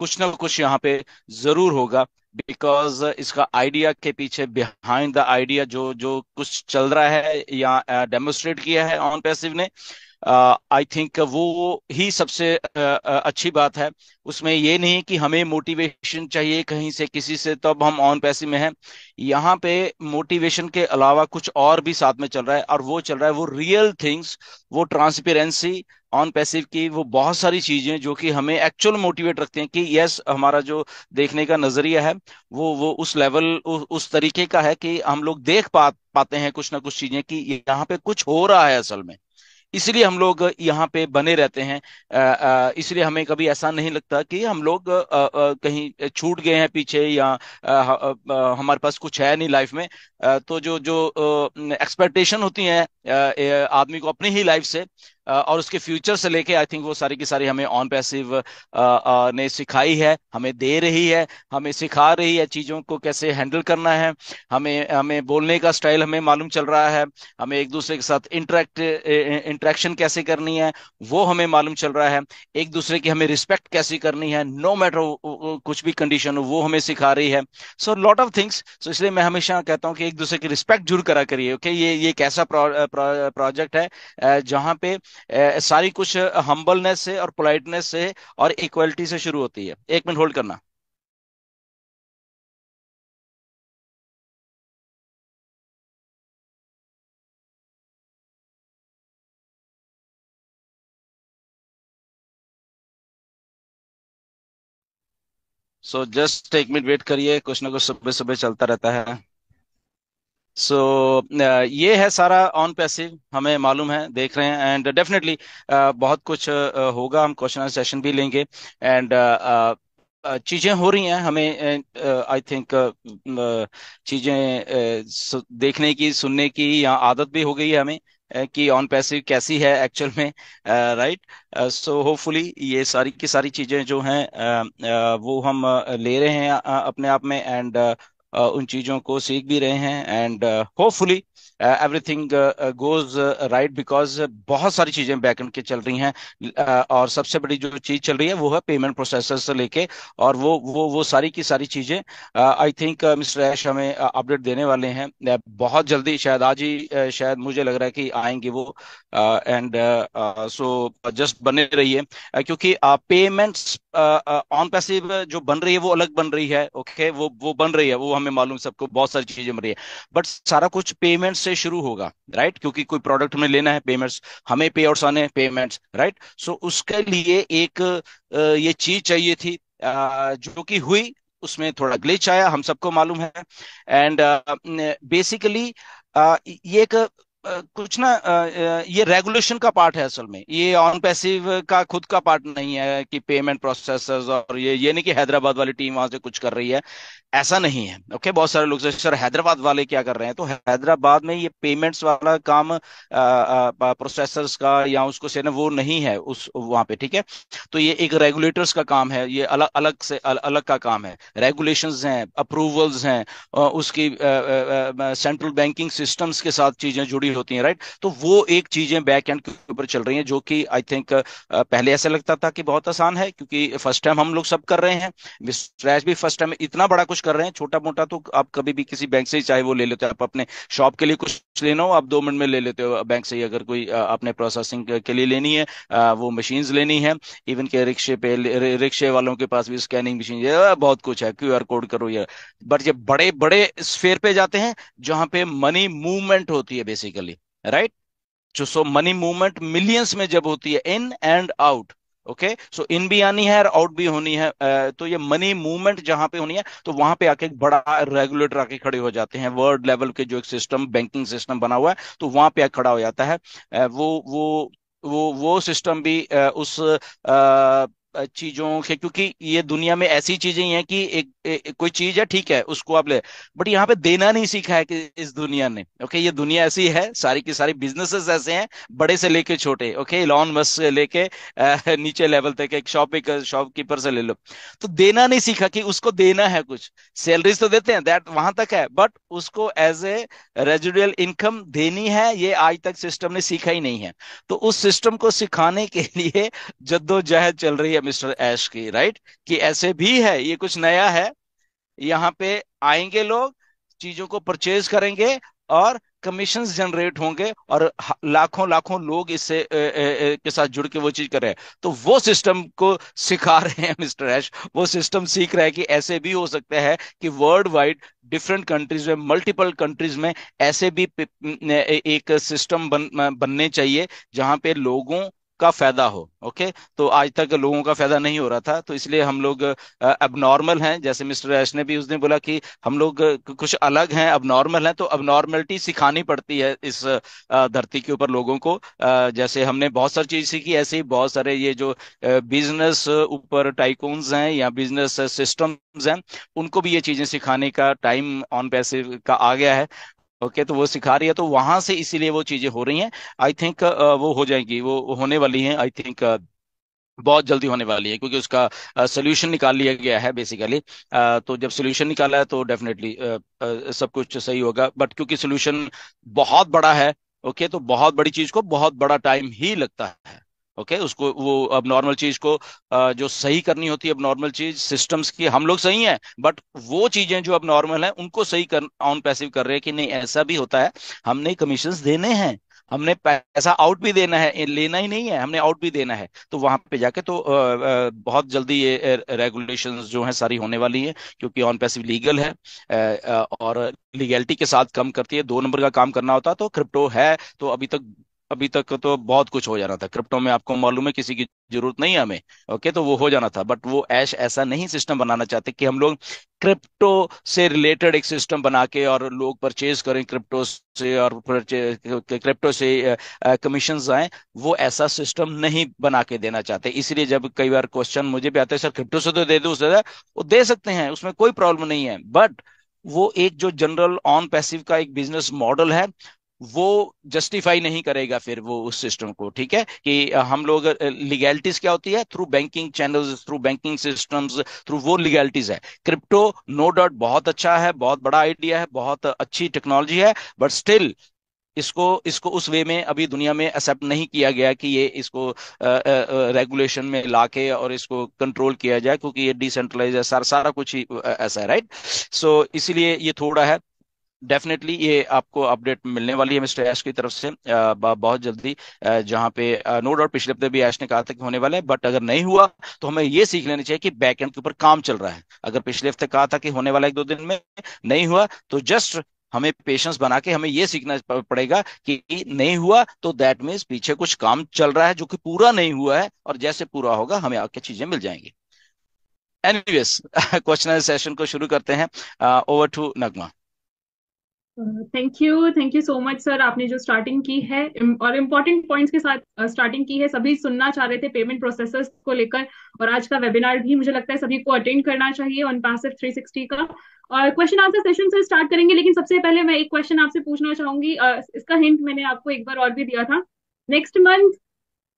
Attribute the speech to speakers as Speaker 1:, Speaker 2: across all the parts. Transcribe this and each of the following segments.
Speaker 1: कुछ ना कुछ यहाँ पे जरूर होगा। बिकॉज इसका आइडिया के पीछे, बिहाइंड द आइडिया, जो जो कुछ चल रहा है या डेमोन्स्ट्रेट किया है ऑन पैसिव ने, आई थिंक वो ही सबसे अच्छी बात है। उसमें ये नहीं कि हमें मोटिवेशन चाहिए कहीं से किसी से तब हम ऑन पैसिव में हैं। यहाँ पे मोटिवेशन के अलावा कुछ और भी साथ में चल रहा है, और वो चल रहा है वो रियल थिंग्स, वो ट्रांसपेरेंसी ऑन पैसिव की, वो बहुत सारी चीजें जो कि हमें एक्चुअल मोटिवेट रखते हैं कि यस, हमारा जो देखने का नजरिया है वो उस लेवल, उस तरीके का है कि हम लोग देख पाते हैं कुछ ना कुछ चीजें कि यहाँ पे कुछ हो रहा है असल में। इसलिए हम लोग यहाँ पे बने रहते हैं। इसलिए हमें कभी ऐसा नहीं लगता कि हम लोग कहीं छूट गए हैं पीछे, या हमारे पास कुछ है नहीं लाइफ में। तो जो जो एक्सपेक्टेशन होती हैं आदमी को अपनी ही लाइफ से और उसके फ्यूचर से लेके, आई थिंक वो सारी की सारी हमें ऑन पैसिव ने सिखाई है, हमें दे रही है, हमें सिखा रही है चीजों को कैसे हैंडल करना है। हमें हमें बोलने का स्टाइल हमें मालूम चल रहा है, हमें एक दूसरे के साथ इंटरेक्शन कैसे करनी है वो हमें मालूम चल रहा है, एक दूसरे की हमें रिस्पेक्ट कैसे करनी है नो मैटर कुछ भी कंडीशन हो, वो हमें सिखा रही है। So lot of things. So इसलिए मैं हमेशा कहता हूँ कि एक दूसरे की रिस्पेक्ट जरूर करा करिए। ओके, ये एक ऐसा प्रोजेक्ट है जहाँ पे सारी कुछ हम्बलनेस से और पोलाइटनेस से और इक्वलिटी से शुरू होती है। एक मिनट होल्ड करना। सो जस्ट एक मिनट वेट करिए, कुछ ना कुछ सुबह सुबह चलता रहता है। सो ये है सारा ऑन पैसिव, हमें मालूम है, देख रहे हैं, एंड डेफिनेटली बहुत कुछ होगा, हम क्वेश्चन सेशन भी लेंगे। एंड चीजें हो रही हैं हमें, आई थिंक चीजें देखने की, सुनने की या आदत भी हो गई है हमें कि ऑन पैसिव कैसी है एक्चुअल में। राइट। सो होपफुली ये सारी की सारी चीजें जो हैं वो हम ले रहे हैं अपने आप में, एंड उन चीज़ों को सीख भी रहे हैं, and hopefully everything goes right. Because बहुत सारी चीज़ें बैकएंड के चल रही हैं, और सबसे बड़ी जो चीज़ चल रही है वो है पेमेंट प्रोसेसर से लेके, और वो सारी की सारी चीज़ें आई थिंक मिस्टर ऐश हमें अपडेट देने वाले हैं बहुत जल्दी, शायद आज ही, शायद मुझे लग रहा है कि आएंगे वो। एंड सो जस्ट बने रहिए, क्योंकि पेमेंट्स ऑन पैसिव जो बन रही है वो अलग बन रही है। ओके, वो बन रही है, वो हमें मालूम, सबको बहुत सारी चीजें बन रही है, बट सारा कुछ पेमेंट से शुरू होगा। राइट, क्योंकि कोई प्रोडक्ट हमें लेना है, पेमेंट्स, हमें पे आउट्स आने, पेमेंट्स। राइट। सो उसके लिए एक ये चीज चाहिए थी जो कि हुई, उसमें थोड़ा ग्लिच आया, हम सबको मालूम है। एंड बेसिकली ये एक कुछ ना ये रेगुलेशन का पार्ट है असल में, ये ऑन पैसिव का खुद का पार्ट नहीं है कि पेमेंट प्रोसेसर्स, और ये नहीं कि हैदराबाद वाली टीम वहां से कुछ कर रही है, ऐसा नहीं है। ओके, बहुत सारे लोग सर हैदराबाद वाले क्या कर रहे हैं, तो हैदराबाद में ये पेमेंट्स वाला काम प्रोसेसर्स का या उसको से ना वो नहीं है उस वहां पे। ठीक है, तो ये एक रेगुलेटर्स का काम है, ये अलग अलग से अलग का काम है। रेगुलेशंस हैं, अप्रूवल्स हैं, उसकी सेंट्रल बैंकिंग सिस्टम्स के साथ चीजें जुड़ी होती हैं। राइट, तो वो एक चीजें बैक एंड के ऊपर चल रही हैं जो कि आई थिंक पहले ऐसा लगता था कि बहुत आसान है, क्योंकि फर्स्ट टाइम हम लोग सब कर रहे हैं। स्क्रैच भी फर्स्ट टाइम इतना बड़ा कुछ कर रहे हैं, छोटा मोटा तो आप कभी भी किसी बैंक से ही चाहे वो ले लेते हो, आप अपने शॉप के लिए कुछ लेना हो आप 2 मिनट में ले लेते हो बैंक से ही, अगर कोई अपने प्रोसेसिंग के लिए लेनी है, वो मशीन्स लेनी है। इवन के रिक्शे पे रिक्शे वालों के पास भी स्कैनिंग मशीन, ये बहुत कुछ है, क्यूआर कोड करो ये। बट ये बड़े बड़े स्फेयर पे जाते हैं जहां पे मनी मूवमेंट होती है बेसिकली। राइट, जो सो मनी मूवमेंट मिलियंस में जब होती है, इन एंड आउट। ओके, सो इन भी आनी है और आउट भी होनी है, तो ये मनी मूवमेंट जहां पे होनी है, तो वहां पे आके एक बड़ा रेगुलेटर आके खड़े हो जाते हैं, वर्ल्ड लेवल के जो एक सिस्टम, बैंकिंग सिस्टम बना हुआ है, तो वहां पे आके खड़ा हो जाता है। वो सिस्टम भी उस चीजों के, क्योंकि ये दुनिया में ऐसी चीजें ही हैं कि कोई चीज है, ठीक है, उसको आप ले, बट यहाँ पे देना नहीं सीखा है कि इस दुनिया ने। ओके, ये दुनिया ऐसी है, सारी की सारी बिजनेसेस ऐसे हैं, बड़े से लेके छोटे। ओके, इलॉन मस्क से लेके नीचे लेवल तक, एक शॉपकीपर से ले लो, तो देना नहीं सीखा कि उसको देना है कुछ। सैलरीज तो देते हैं, दैट वहां तक है, बट उसको एज ए रेजिडुअल इनकम देनी है, ये आज तक सिस्टम ने सीखा ही नहीं है। तो उस सिस्टम को सिखाने के लिए जद्दोजहद चल रही है मिस्टर ऐश की, राइट, कि ऐसे भी है, ये कुछ नया है। यहाँ पे आएंगे लोग, चीजों को परचेज करेंगे और कमीशंस जनरेट होंगे, और लाखों लाखों लोग इससे के साथ जुड़ के वो चीज कर रहे हैं। तो वो सिस्टम को सिखा रहे हैं मिस्टर ऐश, वो सिस्टम सीख रहा है कि ऐसे भी हो सकता है कि वर्ल्ड वाइड डिफरेंट कंट्रीज में, मल्टीपल कंट्रीज में ऐसे भी एक सिस्टम बनने चाहिए जहां पे लोगों का फायदा हो। ओके, तो आज तक लोगों का फायदा नहीं हो रहा था, तो इसलिए हम लोग अबनॉर्मल हैं। जैसे मिस्टर ऐश ने भी उस दिन बोला कि हम लोग कुछ अलग हैं, अबनॉर्मल हैं, तो अबनॉर्मलिटी सिखानी पड़ती है इस धरती के ऊपर लोगों को। जैसे हमने बहुत सारी चीज सीखी, ऐसे ही बहुत सारे ये जो बिजनेस ऊपर टाइकून्स हैं या बिजनेस सिस्टम्स हैं, उनको भी ये चीजें सिखाने का टाइम ऑन पैसिव का आ गया है। ओके, तो वो सिखा रही है, तो वहां से इसीलिए वो चीजें हो रही हैं। आई थिंक वो हो जाएंगी, वो होने वाली हैं। आई थिंक बहुत जल्दी होने वाली है, क्योंकि उसका सोल्यूशन निकाल लिया गया है बेसिकली। तो जब सोल्यूशन निकाला है तो डेफिनेटली सब कुछ सही होगा, बट क्योंकि सोल्यूशन बहुत बड़ा है, ओके, तो बहुत बड़ी चीज को बहुत बड़ा टाइम ही लगता है। ओके, उसको वो अब नॉर्मल चीज को जो सही करनी होती है, अब नॉर्मल चीज सिस्टम्स की हम लोग सही हैं, बट वो चीजें जो अब नॉर्मल हैं उनको सही कर ऑन पैसिव कर रहे हैं कि नहीं ऐसा भी होता है, हमने कमीशंस देने हैं, हमने पैसा आउट भी देना है, लेना ही नहीं है, हमने आउट भी देना है। तो वहां पे जाके तो बहुत जल्दी ये रेगुलेशंस जो हैं सारी होने वाली हैं, क्योंकि ऑन पैसिव लीगल है, और लीगैलिटी के साथ कम करती है। 2 नंबर का काम करना होता तो क्रिप्टो है, तो अभी तक तो बहुत कुछ हो जाना था क्रिप्टो में, आपको मालूम है, किसी की जरूरत नहीं है हमें। ओके, तो वो हो जाना था, बट वो ऐश ऐसा नहीं सिस्टम बनाना चाहते कि हम लोग क्रिप्टो से रिलेटेड एक सिस्टम बना के और लोग परचेज करें क्रिप्टो से, और क्रिप्टो से कमीशन आए। वो ऐसा सिस्टम नहीं बना के देना चाहते। इसलिए जब कई बार क्वेश्चन मुझे भी आते हैं, सर क्रिप्टो से तो दे दो, उससे वो दे सकते हैं, उसमें कोई प्रॉब्लम नहीं है, बट वो एक जो जनरल ऑन पैसिव का एक बिजनेस मॉडल है, वो जस्टिफाई नहीं करेगा फिर वो उस सिस्टम को। ठीक है, कि हम लोग लीगैलिटीज क्या होती है, through banking channels, through banking systems, through वो लीगैलिटीज है। क्रिप्टो नो डाउट बहुत अच्छा है, बहुत बड़ा आइडिया है, बहुत अच्छी टेक्नोलॉजी है, बट स्टिल इसको इसको उस वे में अभी दुनिया में एक्सेप्ट नहीं किया गया कि ये इसको रेगुलेशन में लाके और इसको कंट्रोल किया जाए, क्योंकि ये डिसेंट्रलाइज है, सारा सारा कुछ ही ऐसा है, राइट। सो इसीलिए ये थोड़ा है। डेफिनेटली ये आपको अपडेट मिलने वाली है मिस्टर ऐश की तरफ से बहुत जल्दी। जहाँ पे नो डाउट पिछले हफ्ते भी ऐश ने कहा था कि होने वाला है, बट अगर नहीं हुआ तो हमें ये सीख लेनी चाहिए कि बैक एंड के ऊपर काम चल रहा है। अगर पिछले हफ्ते कहा था कि होने वाला 1-2 दिन में, नहीं हुआ, तो जस्ट हमें पेशेंस बना के हमें ये सीखना पड़ेगा कि नहीं हुआ तो दैट मीन्स पीछे कुछ काम चल रहा है जो कि पूरा नहीं हुआ है, और जैसे पूरा होगा हमें आगे चीजें मिल जाएंगी। एनीवेज क्वेश्चन सेशन को शुरू करते हैं। Over to Nagma.
Speaker 2: Thank you so much sir, आपने जो स्टार्टिंग की है और इम्पोर्टेंट पॉइंट्स के साथ स्टार्टिंग की है। सभी सुनना चाह रहे थे पेमेंट प्रोसेसर्स को लेकर, और आज का वेबिनार भी मुझे लगता है सभी को अटेंड करना चाहिए ऑन पैसिव 360 का। और क्वेश्चन आंसर सेशन से स्टार्ट करेंगे, लेकिन सबसे पहले मैं एक क्वेश्चन आपसे पूछना चाहूंगी। इसका हिंट मैंने आपको एक बार और भी दिया था। नेक्स्ट मंथ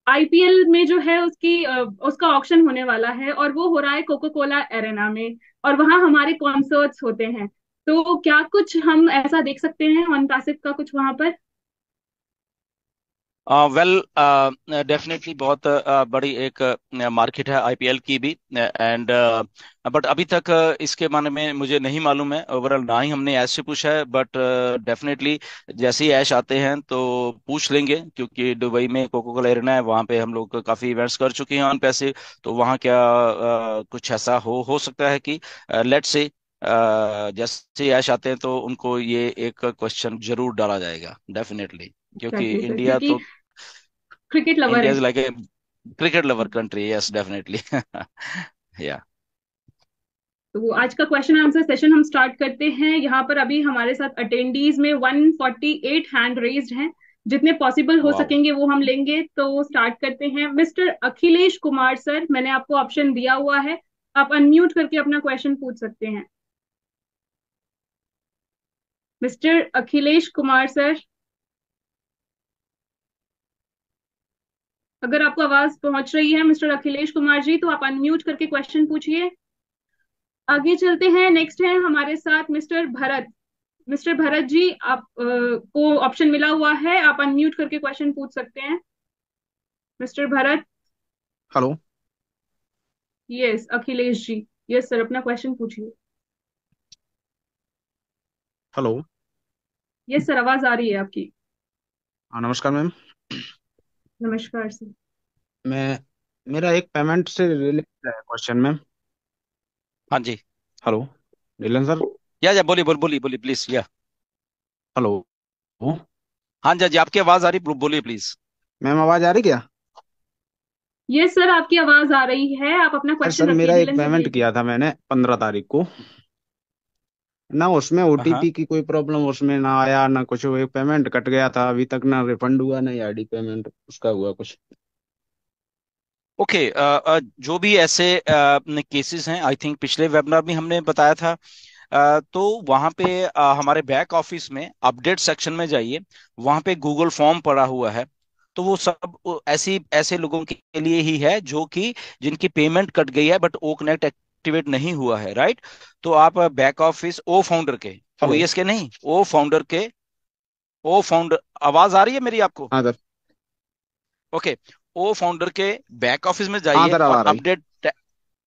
Speaker 2: आईपीएल में जो है उसका ऑक्शन होने वाला है, और वो हो रहा है कोको कोला एरेना में, और वहां हमारे कॉन्सर्ट्स होते हैं। तो क्या कुछ हम ऐसा देख सकते हैं ऑन पैसिव का कुछ वहां पर?
Speaker 1: वेल, डेफिनेटली बहुत बड़ी एक मार्केट है आईपीएल की भी, एंड बट अभी तक इसके बारे में मुझे नहीं मालूम है ओवरऑल, ना ही हमने ऐश से पूछा है, बट डेफिनेटली जैसे ही ऐश आते हैं तो पूछ लेंगे, क्योंकि दुबई में कोको कोला एरिना है, वहाँ पे हम लोग काफ़ी इवेंट्स कर चुके हैं ऑन पैसे। तो वहाँ क्या कुछ ऐसा हो सकता है कि लेट्स से जैसे ही ऐश आते हैं तो उनको ये एक क्वेश्चन जरूर डाला जाएगा डेफिनेटली, क्योंकि
Speaker 2: एग्जैक्टली सर,
Speaker 1: इंडिया
Speaker 2: क्योंकि
Speaker 1: तो
Speaker 2: क्रिकेट लवर
Speaker 1: इंडिया
Speaker 2: है।
Speaker 1: Is like a cricket lover country, yes definitely. या
Speaker 2: तो आज का क्वेश्चन आंसर सेशन हम स्टार्ट करते हैं। यहाँ पर अभी हमारे साथ अटेंडीज में 148 हैंड रेज्ड हैं। जितने पॉसिबल हो
Speaker 1: वाओ।
Speaker 2: सकेंगे वो हम लेंगे, तो स्टार्ट करते हैं। मिस्टर अखिलेश कुमार सर, मैंने आपको ऑप्शन दिया हुआ है, आप अनम्यूट करके अपना क्वेश्चन पूछ सकते हैं। मिस्टर अखिलेश कुमार सर, अगर आपको आवाज पहुंच रही है मिस्टर अखिलेश कुमार जी, तो आप अनम्यूट करके क्वेश्चन पूछिए। आगे चलते हैं। नेक्स्ट है हमारे साथ मिस्टर भरत। मिस्टर भरत जी, आप को ऑप्शन मिला हुआ है, आप अनम्यूट करके क्वेश्चन पूछ सकते हैं। Mister Bharat.
Speaker 3: Hello.
Speaker 2: Yes Akhilesh ji. Yes sir, अपना क्वेश्चन पूछिए।
Speaker 3: हेलो।
Speaker 2: यस सर, आवाज आ रही है आपकी।
Speaker 3: हाँ, नमस्कार मैम।
Speaker 2: नमस्कार सर।
Speaker 3: मैं मेरा एक पेमेंट से रिलेटेड है क्वेश्चन मैम।
Speaker 1: हाँ जी।
Speaker 3: Hello, नीलन sir.
Speaker 1: या बोलिए बोलिए बोलिए प्लीज या।
Speaker 3: हेलो।
Speaker 1: हाँ जी हाँ जी, आपकी आवाज आ रही, बोलिए प्लीज।
Speaker 3: मैम आवाज आ रही क्या?
Speaker 2: यस सर, आपकी आवाज आ रही है, आप अपना
Speaker 3: अरे
Speaker 2: क्वेश्चन
Speaker 3: सर,
Speaker 2: रखिए,
Speaker 3: मेरा एक
Speaker 2: नीलन से
Speaker 3: पेमेंट
Speaker 2: बोलिए।
Speaker 3: किया था मैंने 15 तारीख को। ना उसमें
Speaker 1: हाँ।
Speaker 3: ओटीपी की कोई प्रॉब्लम उसमें ना आया ना कुछ, वो एक पेमेंट कट गया था, अभी तक ना रिफंड हुआ ना आईडी पेमेंट उसका हुआ कुछ।
Speaker 1: ओके। जो भी ऐसे केसेस हैं, आई थिंक पिछले वेबिनार में हमने बताया था। तो वहाँ पे हमारे बैक ऑफिस में अपडेट सेक्शन में जाइए। वहाँ पे गूगल फॉर्म पड़ा हुआ है। तो वो सब ऐसी ऐसे लोगों के लिए ही है जो कि जिनकी पेमेंट कट गई है बट ओ कनेक्ट एक्टिवेट नहीं हुआ है, राइट। तो आप बैक ऑफिस ओ फाउंडर के, ओ
Speaker 3: हेलो।
Speaker 1: एस के नहीं, ओ फाउंडर के, ओ फाउंडर, आवाज आ रही है मेरी आपको?
Speaker 3: हाँ सर।
Speaker 1: ओके। ओ फाउंडर के बैक ऑफिस में
Speaker 3: हाँ
Speaker 1: जाइए
Speaker 3: सर, अब
Speaker 1: और
Speaker 3: आ रही।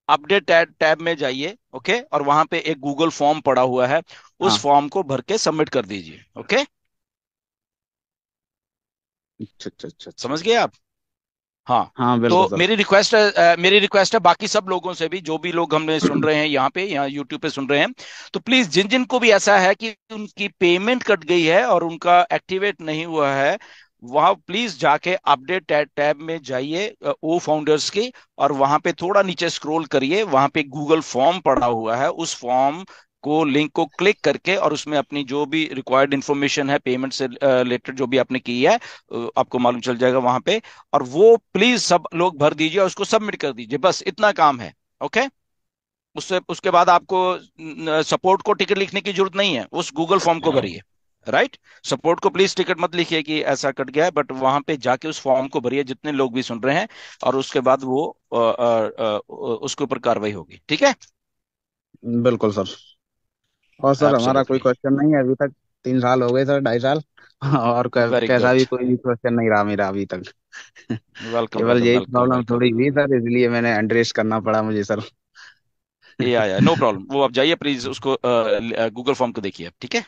Speaker 1: अपडेट टैब में जाइए। ओके, और वहां पे एक गूगल फॉर्म पड़ा हुआ है। उस
Speaker 3: हाँ।
Speaker 1: फॉर्म को भर के सबमिट कर दीजिए। ओके,
Speaker 3: अच्छा अच्छा अच्छा अच्छा।
Speaker 1: समझ गए आप? हाँ।
Speaker 3: हाँ
Speaker 1: तो
Speaker 3: बिल्कुल सर।
Speaker 1: मेरी रिक्वेस्ट है बाकी सब लोगों से भी, जो भी लोग हमने सुन रहे हैं यहाँ पे, यहाँ यूट्यूब पे सुन रहे हैं। तो प्लीज जिन जिन को भी ऐसा है कि उनकी पेमेंट कट गई है और उनका एक्टिवेट नहीं हुआ है, वहां प्लीज जाके अपडेट टैब में जाइए, ओ फाउंडर्स की। और वहां पे थोड़ा नीचे स्क्रॉल करिए, वहां पे गूगल फॉर्म पड़ा हुआ है, उस फॉर्म को लिंक को क्लिक करके और उसमें अपनी जो भी रिक्वायर्ड इंफॉर्मेशन है पेमेंट से रिलेटेड जो भी आपने की है, आपको मालूम चल जाएगा वहां पे। और वो प्लीज सब लोग भर दीजिए और उसको सबमिट कर दीजिए, बस इतना काम है। ओके। उससे उसके बाद आपको सपोर्ट को टिकट लिखने की जरूरत नहीं है, उस गूगल फॉर्म को भरिए। राइट। सपोर्ट को प्लीज टिकट मत लिखिए कि ऐसा कट गया है, बट वहां पे जाके उस फॉर्म को भरिए जितने लोग भी सुन रहे हैं। और उसके बाद वो उसके ऊपर कार्रवाई होगी, ठीक है।
Speaker 3: बिल्कुल सर। और सर हमारा कोई
Speaker 1: एब्सोल्युटली।
Speaker 3: क्वेश्चन नहीं है अभी तक। 3 साल हो गए सर, 2.5 साल। और
Speaker 1: वेरी
Speaker 3: कैसा भी
Speaker 1: गुड।
Speaker 3: कोई भी क्वेश्चन नहीं रहा मेरा अभी तक।
Speaker 1: वेलकम
Speaker 3: केवल
Speaker 1: ब्रदर,
Speaker 3: यही
Speaker 1: वेलकम
Speaker 3: प्रॉब्लम
Speaker 1: वेलकम।
Speaker 3: थोड़ी हुई सर, इसलिए मैंने एड्रेस करना पड़ा मुझे सर।
Speaker 1: ये आया, नो प्रॉब्लम, वो आप जाइए प्लीज उसको गूगल फॉर्म को देखिए, ठीक है।